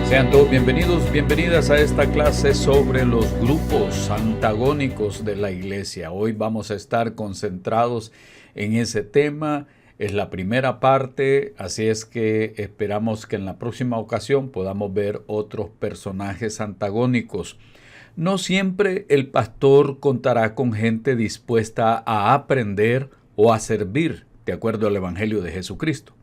Sean todos bienvenidos, bienvenidas a esta clase sobre los grupos antagónicos de la iglesia. Hoy vamos a estar concentrados en ese tema. Es la primera parte, así es que esperamos que en la próxima ocasión podamos ver otros personajes antagónicos. No siempre el pastor contará con gente dispuesta a aprender o a servir, de acuerdo al Evangelio de Jesucristo.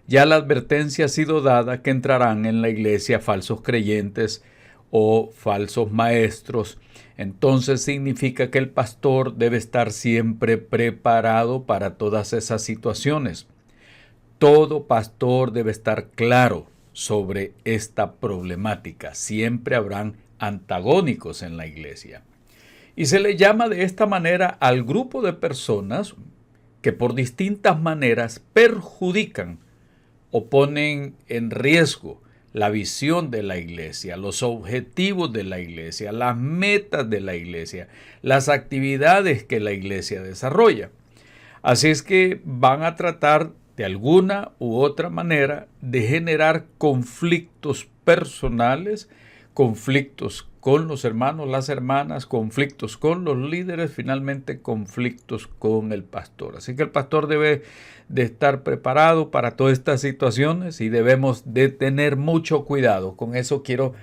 Ya la advertencia ha sido dada que entrarán en la iglesia falsos creyentes o falsos maestros. Entonces significa que el pastor debe estar siempre preparado para todas esas situaciones. Todo pastor debe estar claro sobre esta problemática. Siempre habrán antagónicos en la iglesia. Y se le llama de esta manera al grupo de personas que por distintas maneras perjudican o ponen en riesgo la visión de la iglesia, los objetivos de la iglesia, las metas de la iglesia, las actividades que la iglesia desarrolla. Así es que van a tratar de alguna u otra manera de generar conflictos personales, conflictos con los hermanos, las hermanas, conflictos con los líderes, finalmente conflictos con el pastor. Así que el pastor debe de estar preparado para todas estas situaciones y debemos de tener mucho cuidado. Con eso quiero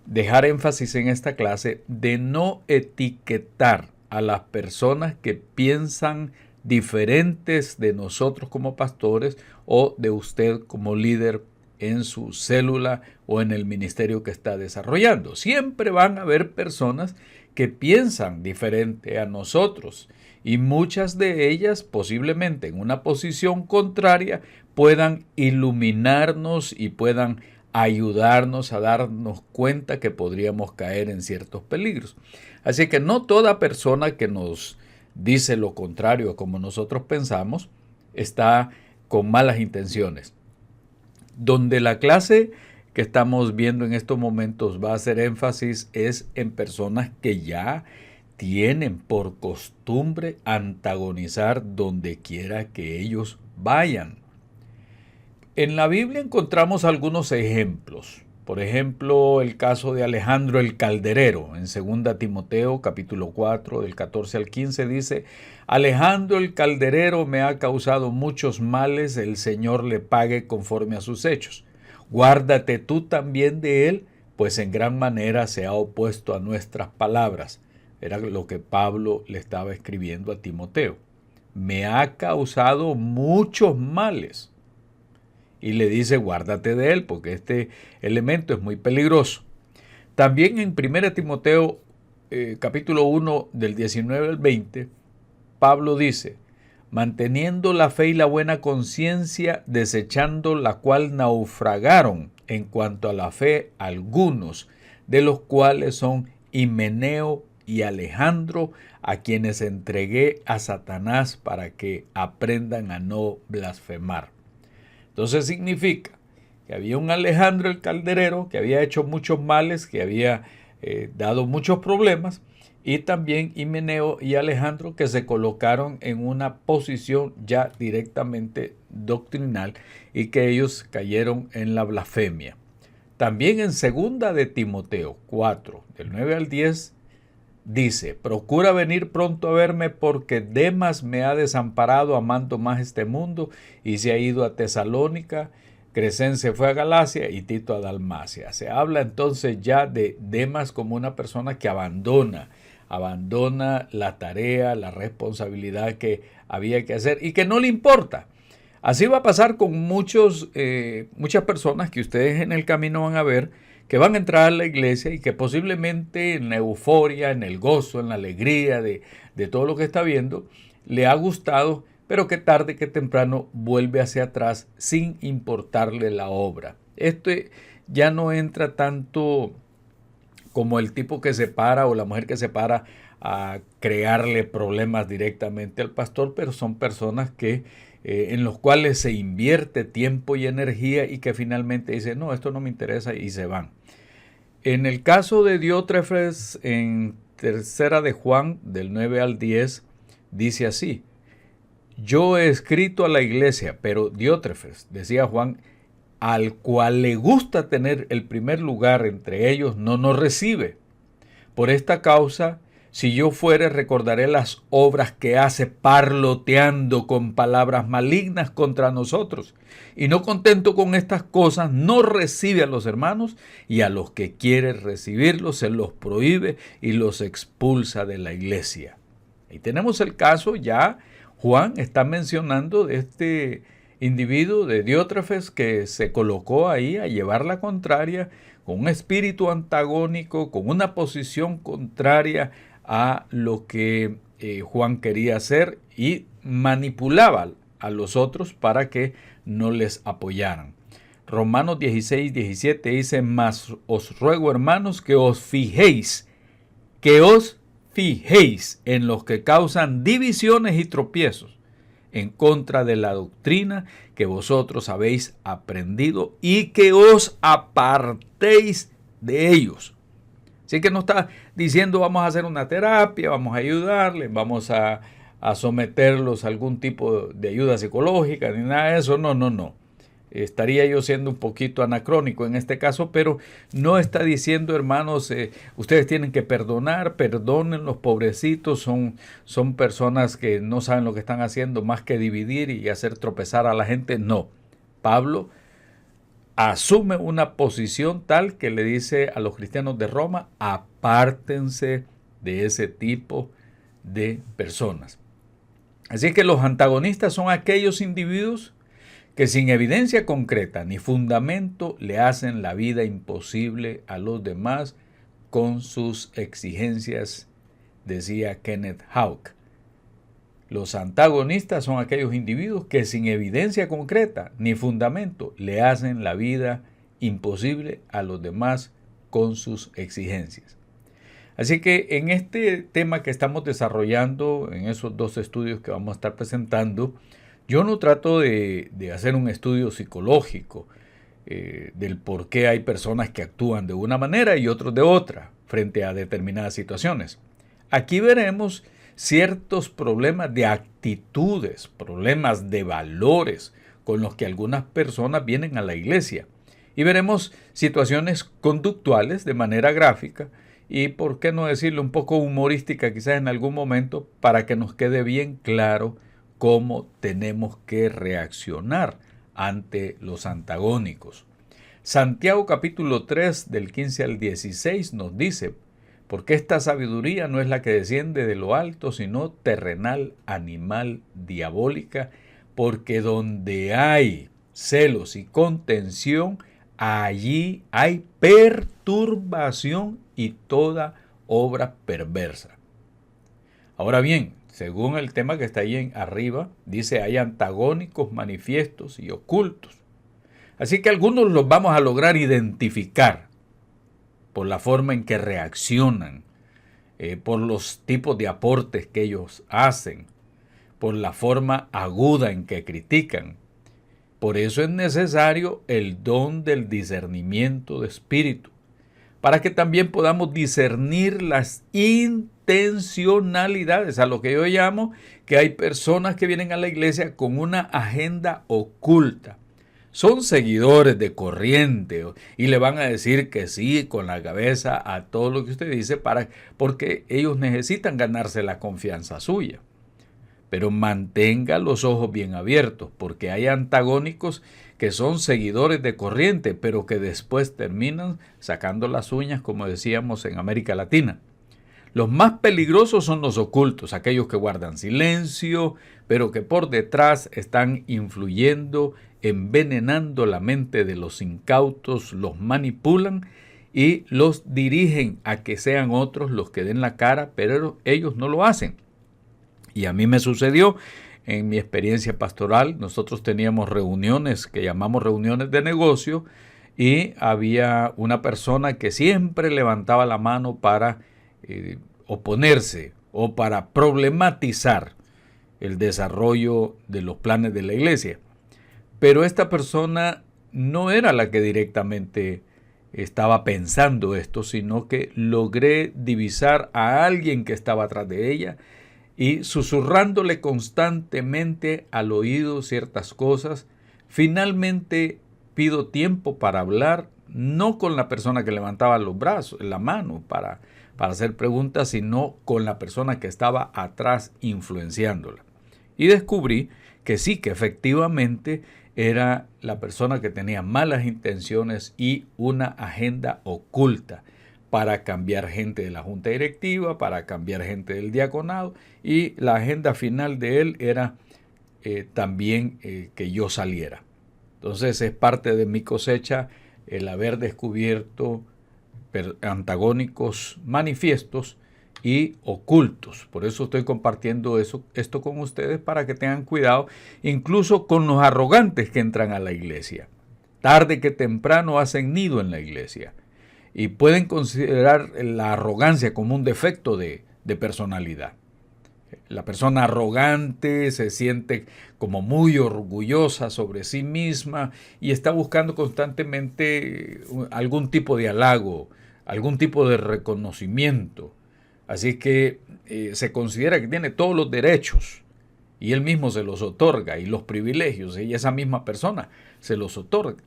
dejar énfasis en esta clase de no etiquetar a las personas que piensan diferentes de nosotros como pastores o de usted como líder en su célula o en el ministerio que está desarrollando. Siempre van a haber personas que piensan diferente a nosotros y muchas de ellas posiblemente en una posición contraria puedan iluminarnos y puedan ayudarnos a darnos cuenta que podríamos caer en ciertos peligros. Así que no toda persona que nos dice lo contrario a como nosotros pensamos está con malas intenciones. Donde la clase que estamos viendo en estos momentos va a hacer énfasis es en personas que ya tienen por costumbre antagonizar donde quiera que ellos vayan. En la Biblia encontramos algunos ejemplos. Por ejemplo, el caso de Alejandro el Calderero. En 2 Timoteo capítulo 4, del 14 al 15 dice: Alejandro el Calderero me ha causado muchos males, el Señor le pague conforme a sus hechos. Guárdate tú también de él, pues en gran manera se ha opuesto a nuestras palabras. Era lo que Pablo le estaba escribiendo a Timoteo. Me ha causado muchos males. Y le dice, guárdate de él, porque este elemento es muy peligroso. También en 1 Timoteo capítulo 1, del 19 al 20, Pablo dice, manteniendo la fe y la buena conciencia, desechando la cual naufragaron en cuanto a la fe algunos, de los cuales son Himeneo y Alejandro, a quienes entregué a Satanás para que aprendan a no blasfemar. Entonces significa que había un Alejandro el Calderero que había hecho muchos males, que había dado muchos problemas, y también Himeneo y Alejandro que se colocaron en una posición ya directamente doctrinal y que ellos cayeron en la blasfemia. También en 2 de Timoteo 4, del 9 al 10, dice, procura venir pronto a verme porque Demas me ha desamparado amando más este mundo y se ha ido a Tesalónica, Crescense fue a Galacia y Tito a Dalmacia. Se habla entonces ya de Demas como una persona que abandona la tarea, la responsabilidad que había que hacer y que no le importa. Así va a pasar con muchas personas que ustedes en el camino van a ver que van a entrar a la iglesia y que posiblemente en la euforia, en el gozo, en la alegría de todo lo que está viendo, le ha gustado, pero que tarde que temprano vuelve hacia atrás sin importarle la obra. Este ya no entra tanto como el tipo que se para o la mujer que se para a crearle problemas directamente al pastor, pero son personas que en los cuales se invierte tiempo y energía y que finalmente dicen, no, esto no me interesa y se van. En el caso de Diótrefes, en 3 de Juan, del 9 al 10, dice así, yo he escrito a la iglesia, pero Diótrefes, decía Juan, al cual le gusta tener el primer lugar entre ellos, no nos recibe. Por esta causa, si yo fuere, recordaré las obras que hace parloteando con palabras malignas contra nosotros. Y no contento con estas cosas, no recibe a los hermanos, y a los que quiere recibirlos se los prohíbe y los expulsa de la iglesia. Y tenemos el caso, ya Juan está mencionando de este individuo de Diótrefes que se colocó ahí a llevar la contraria, con un espíritu antagónico, con una posición contraria a lo que Juan quería hacer, y manipulaba a los otros para que no les apoyaran. Romanos 16:17 dice: mas os ruego, hermanos, que os fijéis en los que causan divisiones y tropiezos en contra de la doctrina que vosotros habéis aprendido, y que os apartéis de ellos. Así que no está diciendo vamos a hacer una terapia, vamos a ayudarles, vamos a someterlos a algún tipo de ayuda psicológica, ni nada de eso. No. Estaría yo siendo un poquito anacrónico en este caso, pero no está diciendo, hermanos, ustedes tienen que perdonar, perdonen los pobrecitos, son personas que no saben lo que están haciendo más que dividir y hacer tropezar a la gente. No, Pablo asume una posición tal que le dice a los cristianos de Roma: apártense de ese tipo de personas. Así que los antagonistas son aquellos individuos que sin evidencia concreta ni fundamento le hacen la vida imposible a los demás con sus exigencias, decía Kenneth Houck. Los antagonistas son aquellos individuos que sin evidencia concreta ni fundamento le hacen la vida imposible a los demás con sus exigencias. Así que en este tema que estamos desarrollando, en esos 2 estudios que vamos a estar presentando, yo no trato de hacer un estudio psicológico del por qué hay personas que actúan de una manera y otros de otra frente a determinadas situaciones. Aquí veremos ciertos problemas de actitudes, problemas de valores con los que algunas personas vienen a la iglesia. Y veremos situaciones conductuales de manera gráfica y, por qué no decirlo, un poco humorística quizás en algún momento, para que nos quede bien claro cómo tenemos que reaccionar ante los antagónicos. Santiago capítulo 3 del 15 al 16 nos dice: porque esta sabiduría no es la que desciende de lo alto, sino terrenal, animal, diabólica, porque donde hay celos y contención, allí hay perturbación y toda obra perversa. Ahora bien, según el tema que está ahí arriba, dice: hay antagónicos manifiestos y ocultos. Así que algunos los vamos a lograr identificar por la forma en que reaccionan, por los tipos de aportes que ellos hacen, por la forma aguda en que critican. Por eso es necesario el don del discernimiento de espíritu, para que también podamos discernir las intencionalidades, a lo que yo llamo que hay personas que vienen a la iglesia con una agenda oculta. Son seguidores de corriente y le van a decir que sí con la cabeza a todo lo que usted dice porque ellos necesitan ganarse la confianza suya. Pero mantenga los ojos bien abiertos, porque hay antagónicos que son seguidores de corriente, pero que después terminan sacando las uñas, como decíamos en América Latina. Los más peligrosos son los ocultos, aquellos que guardan silencio, pero que por detrás están influyendo, envenenando la mente de los incautos, los manipulan y los dirigen a que sean otros los que den la cara, pero ellos no lo hacen. Y a mí me sucedió en mi experiencia pastoral. Nosotros teníamos reuniones que llamamos reuniones de negocio, y había una persona que siempre levantaba la mano para oponerse o para problematizar el desarrollo de los planes de la iglesia. Pero esta persona no era la que directamente estaba pensando esto, sino que logré divisar a alguien que estaba atrás de ella y susurrándole constantemente al oído ciertas cosas, finalmente pido tiempo para hablar, no con la persona que levantaba los brazos, la mano para hacer preguntas, sino con la persona que estaba atrás influenciándola. Y descubrí que sí, que efectivamente era la persona que tenía malas intenciones y una agenda oculta para cambiar gente de la junta directiva, para cambiar gente del diaconado, y la agenda final de él era también que yo saliera. Entonces es parte de mi cosecha el haber descubierto antagónicos manifiestos y ocultos. Por eso estoy compartiendo esto con ustedes, para que tengan cuidado, incluso con los arrogantes que entran a la iglesia. Tarde que temprano hacen nido en la iglesia y pueden considerar la arrogancia como un defecto de personalidad. La persona arrogante se siente como muy orgullosa sobre sí misma y está buscando constantemente algún tipo de halago, algún tipo de reconocimiento. Así que se considera que tiene todos los derechos y él mismo se los otorga, y los privilegios, y esa misma persona se los otorga.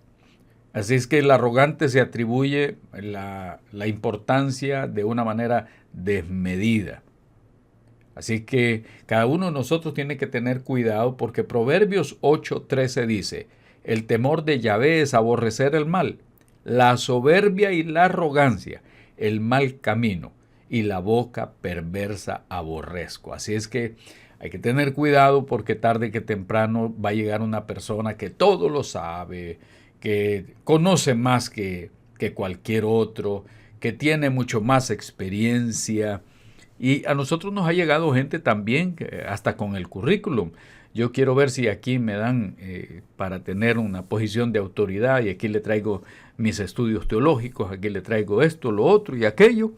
Así es que el arrogante se atribuye la importancia de una manera desmedida. Así que cada uno de nosotros tiene que tener cuidado, porque Proverbios 8:13 dice: el temor de Yahvé es aborrecer el mal, la soberbia y la arrogancia, el mal camino, y la boca perversa aborrezco. Así es que hay que tener cuidado, porque tarde que temprano va a llegar una persona que todo lo sabe, que conoce más que cualquier otro, que tiene mucho más experiencia. Y a nosotros nos ha llegado gente también, hasta con el currículum. Yo quiero ver si aquí me dan para tener una posición de autoridad, y aquí le traigo mis estudios teológicos, aquí le traigo esto, lo otro y aquello.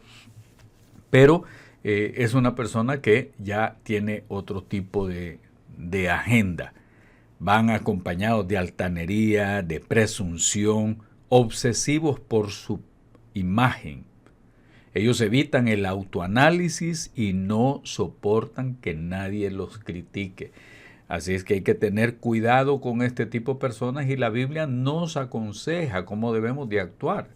Pero es una persona que ya tiene otro tipo de agenda. Van acompañados de altanería, de presunción, obsesivos por su imagen. Ellos evitan el autoanálisis y no soportan que nadie los critique. Así es que hay que tener cuidado con este tipo de personas, y la Biblia nos aconseja cómo debemos de actuar.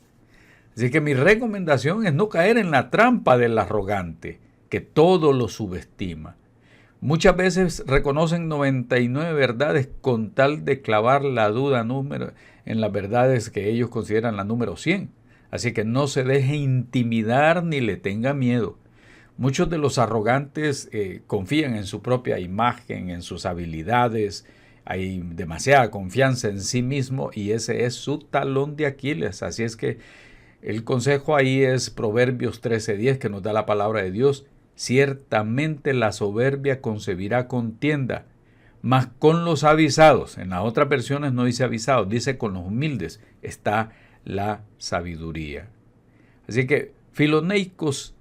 Así que mi recomendación es no caer en la trampa del arrogante, que todo lo subestima. Muchas veces reconocen 99 verdades con tal de clavar la duda en las verdades que ellos consideran la número 100. Así que no se deje intimidar ni le tenga miedo. Muchos de los arrogantes confían en su propia imagen, en sus habilidades. Hay demasiada confianza en sí mismo, y ese es su talón de Aquiles. Así es que el consejo ahí es Proverbios 13:10, que nos da la palabra de Dios. Ciertamente la soberbia concebirá contienda, mas con los avisados, en las otras versiones no dice avisados, dice con los humildes, está la sabiduría. Así que filoneikos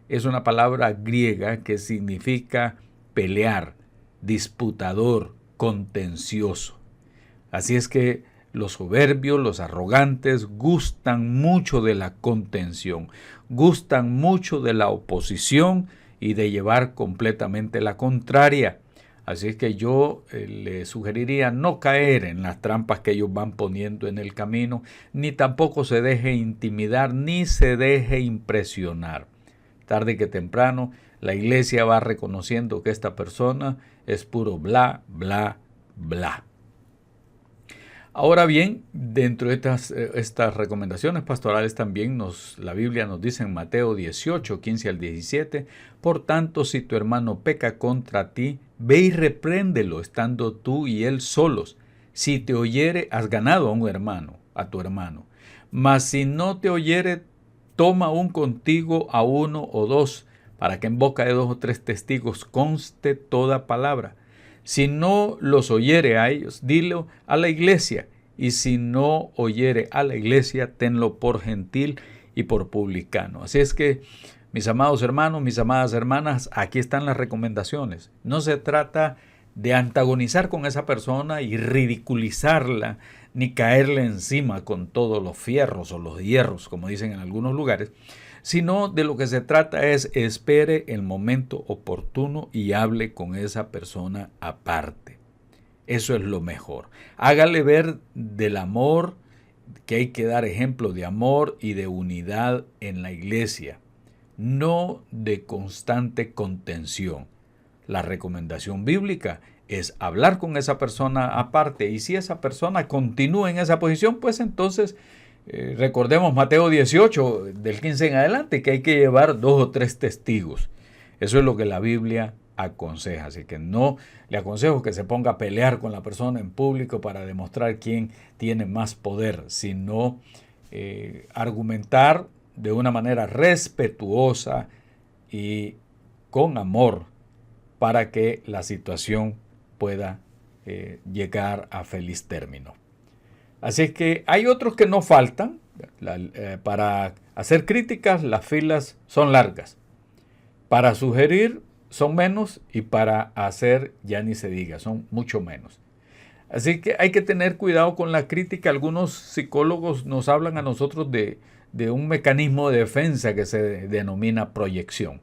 es una palabra griega que significa pelear, disputador, contencioso. Así es que los soberbios, los arrogantes, gustan mucho de la contención, gustan mucho de la oposición y de llevar completamente la contraria. Así es que yo le sugeriría no caer en las trampas que ellos van poniendo en el camino, ni tampoco se deje intimidar, ni se deje impresionar. Tarde que temprano, la iglesia va reconociendo que esta persona es puro bla, bla, bla. Ahora bien, dentro de estas recomendaciones pastorales también la Biblia nos dice en Mateo 18:15-17, por tanto, si tu hermano peca contra ti, ve y repréndelo, estando tú y él solos. Si te oyere, has ganado a tu hermano. Mas si no te oyere, toma aún contigo a uno o dos, para que en boca de 2 o 3 testigos conste toda palabra. Si no los oyere a ellos, dilo a la iglesia. Y si no oyere a la iglesia, tenlo por gentil y por publicano. Así es que, mis amados hermanos, mis amadas hermanas, aquí están las recomendaciones. No se trata de antagonizar con esa persona y ridiculizarla, ni caerle encima con todos los fierros o los hierros, como dicen en algunos lugares, sino de lo que se trata es espere el momento oportuno y hable con esa persona aparte. Eso es lo mejor. Hágale ver del amor, que hay que dar ejemplo de amor y de unidad en la iglesia, no de constante contención. La recomendación bíblica es hablar con esa persona aparte, y si esa persona continúa en esa posición, pues entonces recordemos Mateo 18, del 15 en adelante, que hay que llevar 2 o 3 testigos. Eso es lo que la Biblia aconseja. Así que no le aconsejo que se ponga a pelear con la persona en público para demostrar quién tiene más poder, sino argumentar de una manera respetuosa y con amor para que la situación pueda llegar a feliz término. Así es que hay otros que no faltan. Para hacer críticas las filas son largas. Para sugerir son menos, y para hacer ya ni se diga, son mucho menos. Así que hay que tener cuidado con la crítica. Algunos psicólogos nos hablan a nosotros de un mecanismo de defensa que se denomina proyección.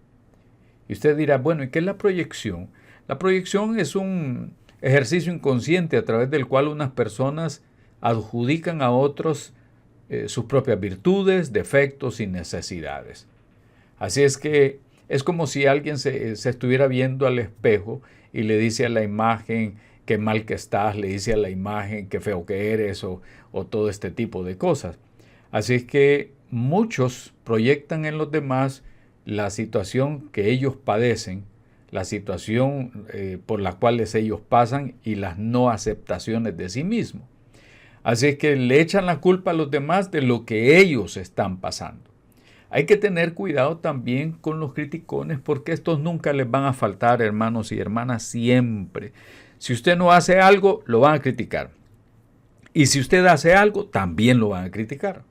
Y usted dirá, bueno, ¿y qué es la proyección? La proyección es un ejercicio inconsciente a través del cual unas personas adjudican a otros sus propias virtudes, defectos y necesidades. Así es que es como si alguien se estuviera viendo al espejo y le dice a la imagen qué mal que estás, le dice a la imagen qué feo que eres o todo este tipo de cosas. Así es que muchos proyectan en los demás la situación que ellos padecen, la situación por la cual ellos pasan y las no aceptaciones de sí mismos. Así es que le echan la culpa a los demás de lo que ellos están pasando. Hay que tener cuidado también con los criticones, porque estos nunca les van a faltar, hermanos y hermanas, siempre. Si usted no hace algo, lo van a criticar. Y si usted hace algo, también lo van a criticar.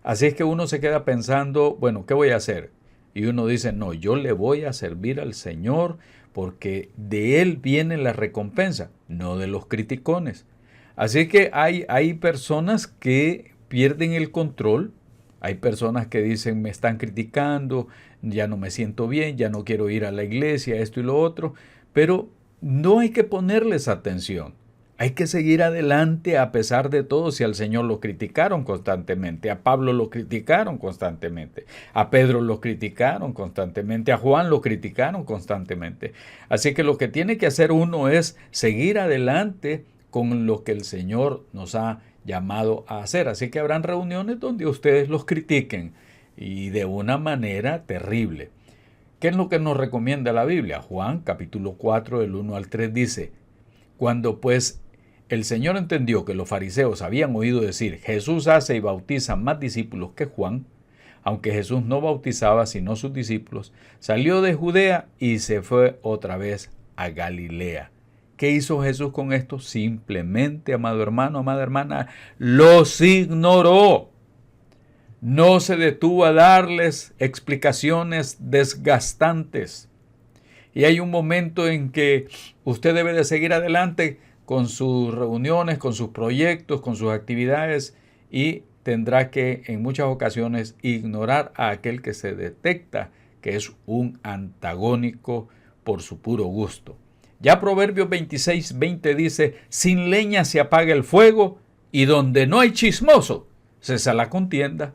Así es que uno se queda pensando, bueno, ¿qué voy a hacer? Y uno dice, no, yo le voy a servir al Señor porque de Él viene la recompensa, no de los criticones. Así que hay personas que pierden el control. Hay personas que dicen, me están criticando, ya no me siento bien, ya no quiero ir a la iglesia, esto y lo otro. Pero no hay que ponerles atención. Hay que seguir adelante a pesar de todo. Si al Señor lo criticaron constantemente, a Pablo lo criticaron constantemente, a Pedro lo criticaron constantemente, a Juan lo criticaron constantemente. Así que lo que tiene que hacer uno es seguir adelante con lo que el Señor nos ha llamado a hacer. Así que habrán reuniones donde ustedes los critiquen, y de una manera terrible. ¿Qué es lo que nos recomienda la Biblia? Juan capítulo 4 del 1 al 3 dice, cuando pues el Señor entendió que los fariseos habían oído decir, Jesús hace y bautiza más discípulos que Juan, aunque Jesús no bautizaba sino sus discípulos, salió de Judea y se fue otra vez a Galilea. ¿Qué hizo Jesús con esto? Simplemente, amado hermano, amada hermana, los ignoró. No se detuvo a darles explicaciones desgastantes. Y hay un momento en que usted debe de seguir adelante con sus reuniones, con sus proyectos, con sus actividades, y tendrá que en muchas ocasiones ignorar a aquel que se detecta que es un antagónico por su puro gusto. Ya Proverbios 26:20 dice, sin leña se apaga el fuego, y donde no hay chismoso, cesa la contienda.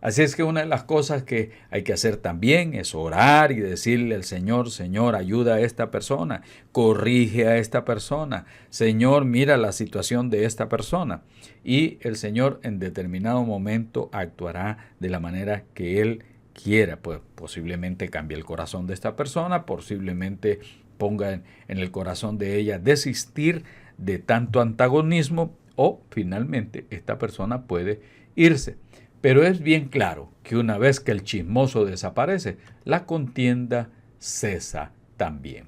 Así es que una de las cosas que hay que hacer también es orar y decirle al Señor, Señor, ayuda a esta persona, corrige a esta persona, Señor, mira la situación de esta persona. Y el Señor en determinado momento actuará de la manera que Él quiera. Pues posiblemente cambie el corazón de esta persona, posiblemente ponga en el corazón de ella desistir de tanto antagonismo, o finalmente esta persona puede irse. Pero es bien claro que una vez que el chismoso desaparece, la contienda cesa también.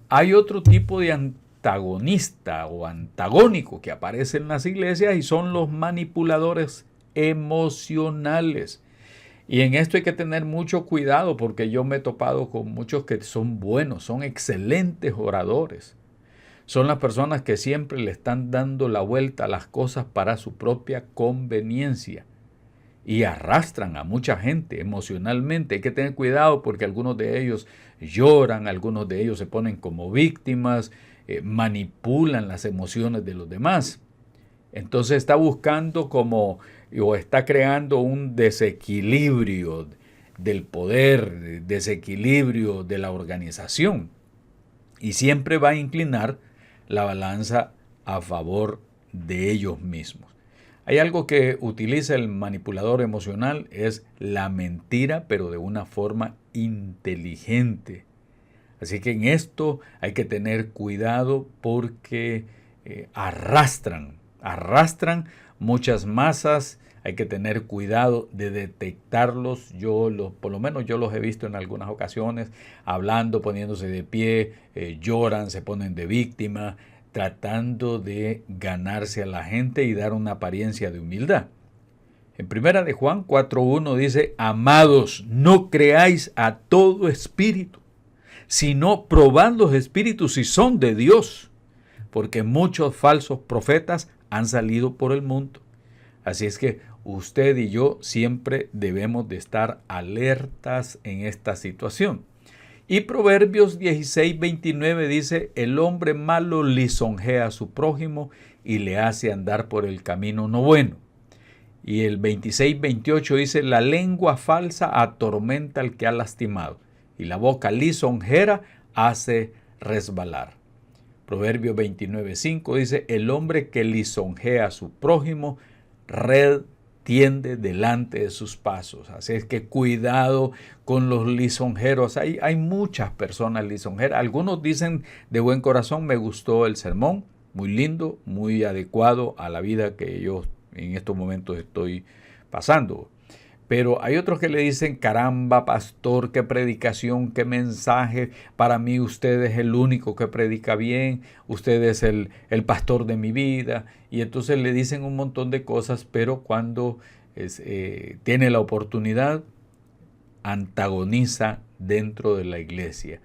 Hay otro tipo de antagonista o antagónico que aparece en las iglesias, y son los manipuladores emocionales. Y en esto hay que tener mucho cuidado, porque yo me he topado con muchos que son buenos, son excelentes oradores. Son las personas que siempre le están dando la vuelta a las cosas para su propia conveniencia. y arrastran a mucha gente emocionalmente. Hay que tener cuidado porque algunos de ellos lloran, algunos de ellos se ponen como víctimas, manipulan las emociones de los demás. Entonces está buscando o está creando un desequilibrio del poder, desequilibrio de la organización. Y siempre va a inclinar la balanza a favor de ellos mismos. Hay algo que utiliza el manipulador emocional, es la mentira, pero de una forma inteligente. Así que en esto hay que tener cuidado porque arrastran muchas masas. Hay que tener cuidado de detectarlos. Por lo menos yo los he visto en algunas ocasiones, hablando, poniéndose de pie, lloran, se ponen de víctima, tratando de ganarse a la gente y dar una apariencia de humildad. En primera de Juan 4:1 dice: amados, no creáis a todo espíritu, sino probad los espíritus si son de Dios, porque muchos falsos profetas han salido por el mundo. Así es que usted y yo siempre debemos de estar alertas en esta situación. Y Proverbios 16:29 dice: el hombre malo lisonjea a su prójimo y le hace andar por el camino no bueno. Y el 26:28 dice: la lengua falsa atormenta al que ha lastimado, y la boca lisonjera hace resbalar. Proverbios 29:5 dice: el hombre que lisonjea a su prójimo, red tiende delante de sus pasos. Así es que cuidado con los lisonjeros. Hay muchas personas lisonjeras. Algunos dicen de buen corazón: me gustó el sermón, muy lindo, muy adecuado a la vida que yo en estos momentos estoy pasando. Pero hay otros que le dicen: caramba, pastor, qué predicación, qué mensaje. Para mí usted es el único que predica bien. Usted es el pastor de mi vida. Y entonces le dicen un montón de cosas, pero cuando tiene la oportunidad, antagoniza dentro de la iglesia.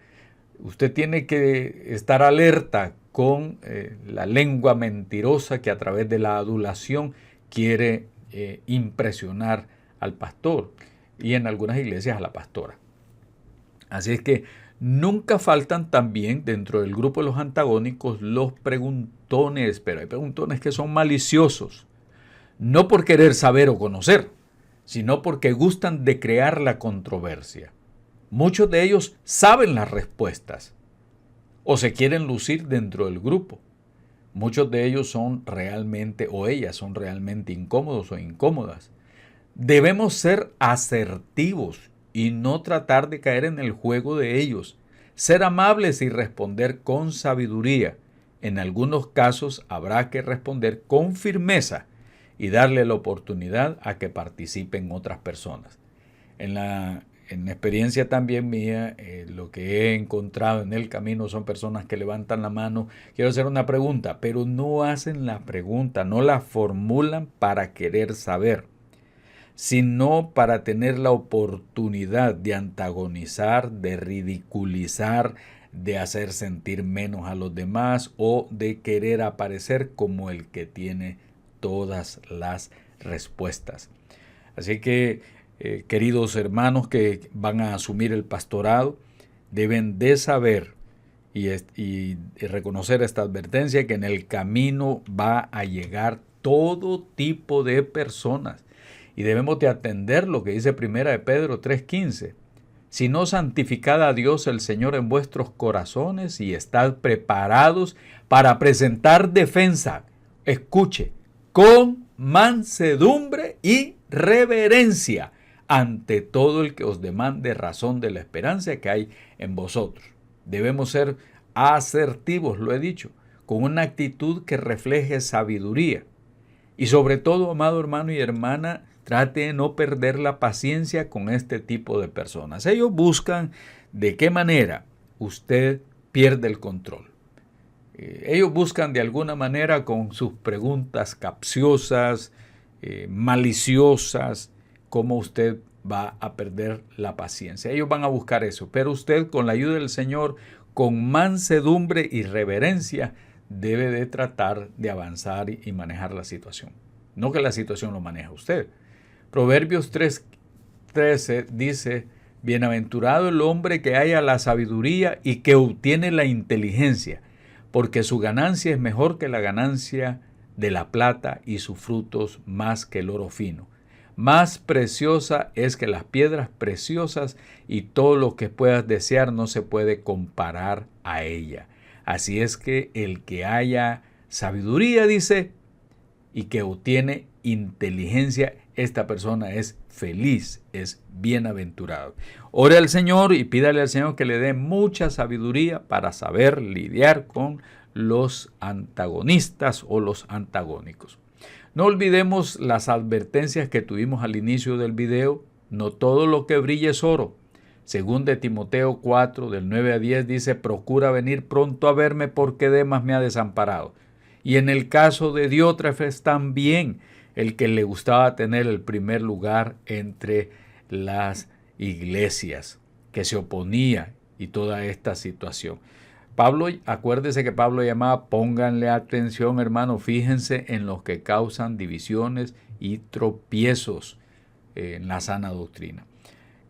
Usted tiene que estar alerta con la lengua mentirosa que a través de la adulación quiere impresionar al pastor y en algunas iglesias a la pastora. Así es que nunca faltan también dentro del grupo de los antagónicos los preguntones, pero hay preguntones que son maliciosos, no por querer saber o conocer, sino porque gustan de crear la controversia. Muchos de ellos saben las respuestas o se quieren lucir dentro del grupo. Muchos de ellos son realmente, o ellas son realmente incómodos o incómodas. Debemos ser asertivos y no tratar de caer en el juego de ellos. Ser amables y responder con sabiduría. En algunos casos habrá que responder con firmeza y darle la oportunidad a que participen otras personas. En la experiencia también mía, lo que he encontrado en el camino son personas que levantan la mano: quiero hacer una pregunta, pero no hacen la pregunta, no la formulan para querer saber, sino para tener la oportunidad de antagonizar, de ridiculizar, de hacer sentir menos a los demás o de querer aparecer como el que tiene todas las respuestas. Así que, queridos hermanos que van a asumir el pastorado, deben de saber y reconocer esta advertencia, que en el camino va a llegar todo tipo de personas. Y debemos de atender lo que dice primera de Pedro 3:15. Sino santificad a Dios el Señor en vuestros corazones y estad preparados para presentar defensa. Escuche, con mansedumbre y reverencia ante todo el que os demande razón de la esperanza que hay en vosotros. Debemos ser asertivos, lo he dicho, con una actitud que refleje sabiduría. Y sobre todo, amado hermano y hermana, trate de no perder la paciencia con este tipo de personas. Ellos buscan de qué manera usted pierde el control. Ellos buscan de alguna manera con sus preguntas capciosas, maliciosas, cómo usted va a perder la paciencia. Ellos van a buscar eso, pero usted, con la ayuda del Señor, con mansedumbre y reverencia, debe de tratar de avanzar y manejar la situación. No que la situación lo maneje usted, Proverbios 3:13 dice: bienaventurado el hombre que halla la sabiduría y que obtiene la inteligencia, porque su ganancia es mejor que la ganancia de la plata y sus frutos más que el oro fino. Más preciosa es que las piedras preciosas, y todo lo que puedas desear no se puede comparar a ella. Así es que el que haya sabiduría, dice, y que obtiene inteligencia, esta persona es feliz, es bienaventurado. Ore al Señor y pídale al Señor que le dé mucha sabiduría para saber lidiar con los antagonistas o los antagónicos. No olvidemos las advertencias que tuvimos al inicio del video. No todo lo que brilla es oro. Según de Timoteo 4, del 9 a 10, dice: procura venir pronto a verme porque Demas me ha desamparado. Y en el caso de Diótrefes también, el que le gustaba tener el primer lugar entre las iglesias, que se oponía y toda esta situación. Pablo, acuérdese que Pablo llamaba: pónganle atención, hermano, fíjense en los que causan divisiones y tropiezos en la sana doctrina.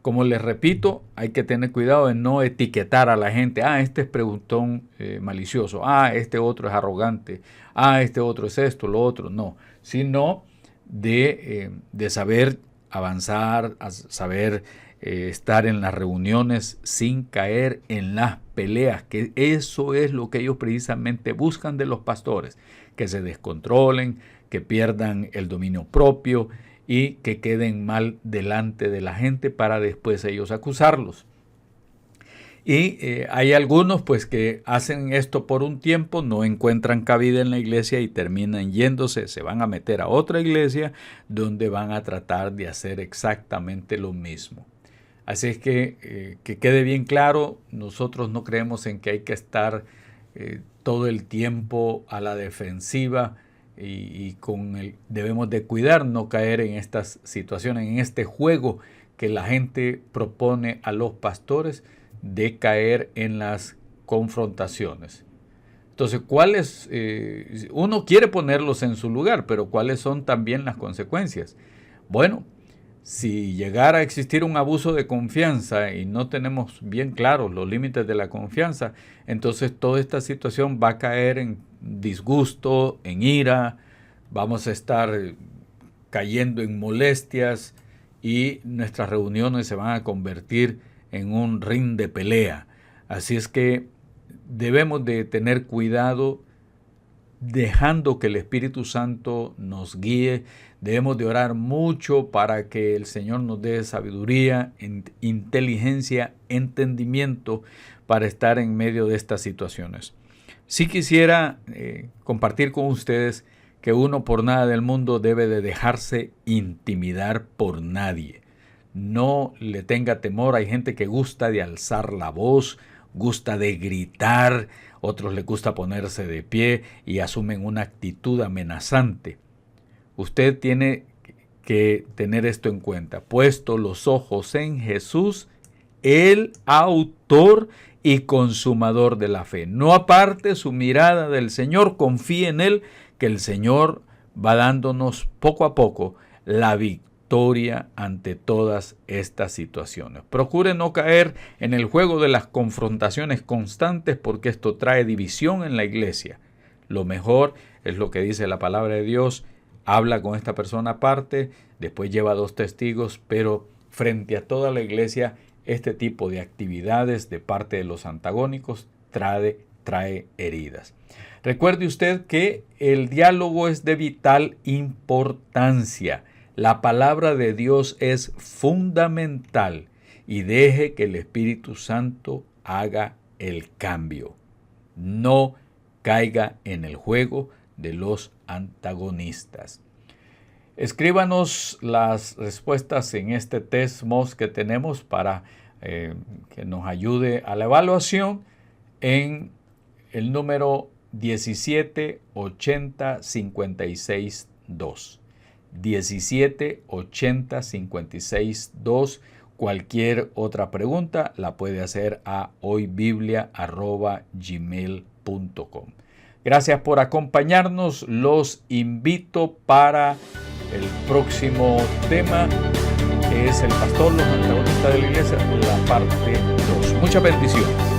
Como les repito, hay que tener cuidado de no etiquetar a la gente: este es preguntón malicioso, este otro es arrogante, este otro es esto, lo otro. No, sino de saber avanzar, saber estar en las reuniones sin caer en las peleas, que eso es lo que ellos precisamente buscan de los pastores, que se descontrolen, que pierdan el dominio propio y que queden mal delante de la gente para después ellos acusarlos. Y hay algunos pues que hacen esto por un tiempo, no encuentran cabida en la iglesia y terminan yéndose, se van a meter a otra iglesia donde van a tratar de hacer exactamente lo mismo. Así es que quede bien claro, nosotros no creemos en que hay que estar todo el tiempo a la defensiva, y debemos de cuidar no caer en estas situaciones, en este juego que la gente propone a los pastores de caer en las confrontaciones. Entonces, uno quiere ponerlos en su lugar, pero ¿cuáles son también las consecuencias? Bueno, si llegara a existir un abuso de confianza y no tenemos bien claros los límites de la confianza, entonces toda esta situación va a caer en disgusto, en ira, vamos a estar cayendo en molestias y nuestras reuniones se van a convertir en un ring de pelea. Así es que debemos de tener cuidado, dejando que el Espíritu Santo nos guíe. Debemos de orar mucho para que el Señor nos dé sabiduría, inteligencia, entendimiento para estar en medio de estas situaciones. Sí quisiera compartir con ustedes que uno por nada del mundo debe de dejarse intimidar por nadie. No le tenga temor. Hay gente que gusta de alzar la voz, gusta de gritar, otros les gusta ponerse de pie y asumen una actitud amenazante. Usted tiene que tener esto en cuenta: puesto los ojos en Jesús, el autor y consumador de la fe. No aparte su mirada del Señor, confíe en Él, que el Señor va dándonos poco a poco la victoria ante todas estas situaciones. Procure no caer en el juego de las confrontaciones constantes, porque esto trae división en la iglesia. Lo mejor es lo que dice la palabra de Dios: habla con esta persona aparte, después lleva 2 testigos, pero frente a toda la iglesia, este tipo de actividades de parte de los antagónicos trae heridas. Recuerde usted que el diálogo es de vital importancia. La palabra de Dios es fundamental, y deje que el Espíritu Santo haga el cambio. No caiga en el juego de los antagonistas. Escríbanos las respuestas en este test MOS que tenemos para que nos ayude a la evaluación en el número 1780-562. 1780-562. Cualquier otra pregunta la puede hacer a hoybiblia@gmail.com. Gracias por acompañarnos. Los invito para el próximo tema, que es el pastor, los antagonistas de la iglesia, la parte 2. Muchas bendiciones.